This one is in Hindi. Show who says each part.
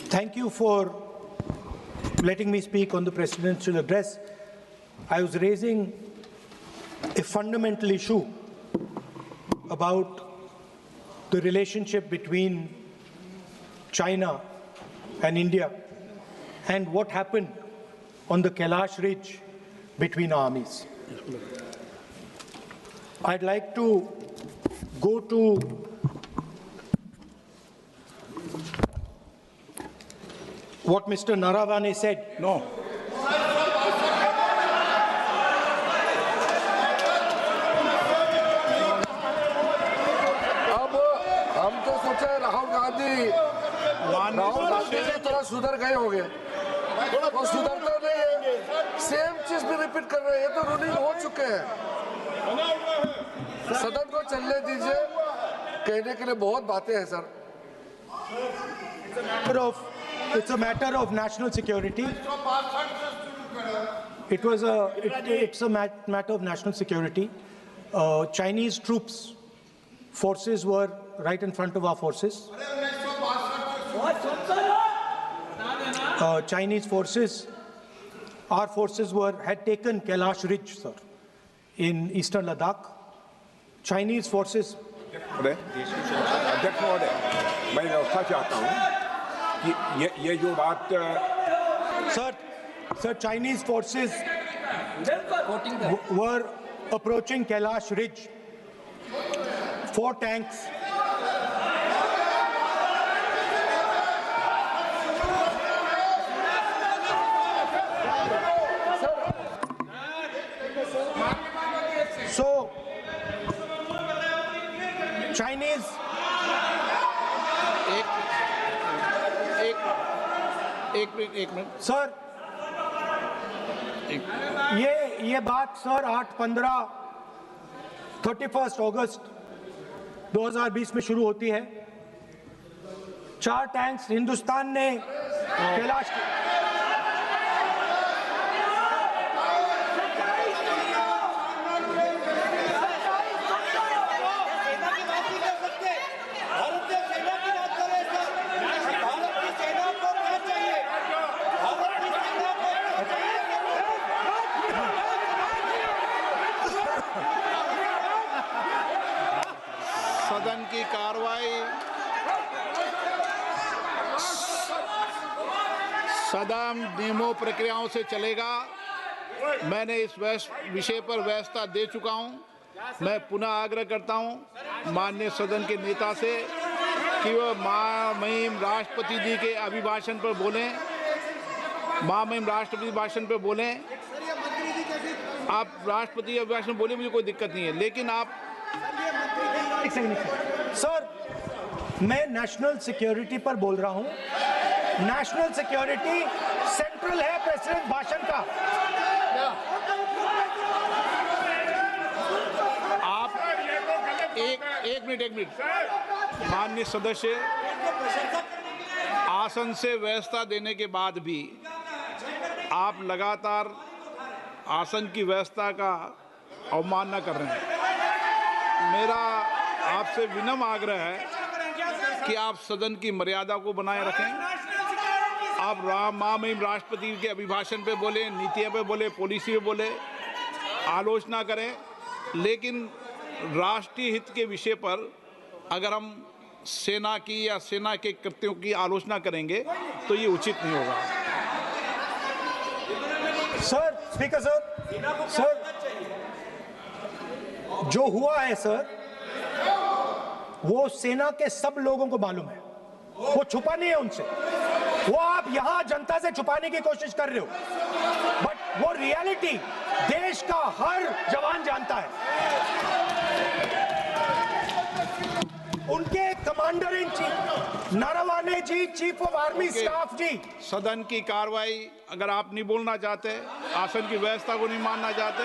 Speaker 1: Thank you for letting me speak on the presidential address. I was raising a fundamental issue about the relationship between China and India and what happened on the Kailash Ridge between armies. I'd like to go to what Mr. Naravane said.
Speaker 2: No.
Speaker 3: अब हम तो सोचे राहुल गांधी से थोड़ा सुधर गए होंगे, वो सुधरते नहीं है, सेम चीज भी रिपीट कर रहे हैं। ये तो रूलिंग हो चुके हैं। सदन को चलने दीजिए, कहने के लिए बहुत बातें हैं sir.
Speaker 1: It's a matter of national security. It's a matter of national security. Chinese forces were right in front of our forces. Chinese forces, our forces had taken Kailash Ridge, sir, in eastern Ladakh. Chinese forces.
Speaker 2: अध्यक्ष महोदय, मैं व्यवस्था चाहता हूँ कि ये जो बात
Speaker 1: Sir, Chinese forces were approaching Kailash Ridge. 4 tanks. So, Chinese.
Speaker 3: एक मिनट
Speaker 1: सर, ये बात सर 31 अगस्त 2020 में शुरू होती है। 4 टैंक्स हिंदुस्तान ने कैलाश
Speaker 4: सदन की कार्रवाई सदन नियमों प्रक्रियाओं से चलेगा। मैंने इस विषय पर व्यवस्था दे चुका हूं। मैं पुनः आग्रह करता हूं माननीय सदन के नेता से कि वह महामहिम राष्ट्रपति जी के अभिभाषण पर बोलें। महामहिम राष्ट्रपति भाषण पर बोलें। आप राष्ट्रपति अभिभाषण बोले, मुझे कोई दिक्कत नहीं है, लेकिन आप
Speaker 1: सर, मैं नेशनल सिक्योरिटी पर बोल रहा हूं। नेशनल सिक्योरिटी सेंट्रल है प्रेसिडेंट भाषण का।
Speaker 4: आप एक मिनट माननीय सदस्य, आसन से व्यवस्था देने के बाद भी आप लगातार आसन की व्यवस्था का अवमानना कर रहे हैं। मेरा आपसे विनम्र आग्रह है कि आप सदन की मर्यादा को बनाए रखें। आप महामहिम राष्ट्रपति के अभिभाषण पे बोले, नीतियों पे बोले, पॉलिसी पे बोले, आलोचना करें, लेकिन राष्ट्रीय हित के विषय पर अगर हम सेना की या सेना के कृत्यों की आलोचना करेंगे तो ये उचित नहीं होगा।
Speaker 1: सर, स्पीकर सर, जो हुआ है सर, वो सेना के सब लोगों को मालूम है। वो छुपा नहीं है उनसे। वो आप यहां जनता से छुपाने की कोशिश कर रहे हो, बट वो रियलिटी देश का हर जवान जानता है। उनके commander in chief Naravane ji, chief of army staff ji.
Speaker 4: सदन की कार्रवाई अगर आप नहीं बोलना चाहते, आसन की व्यवस्था को नहीं मानना चाहते,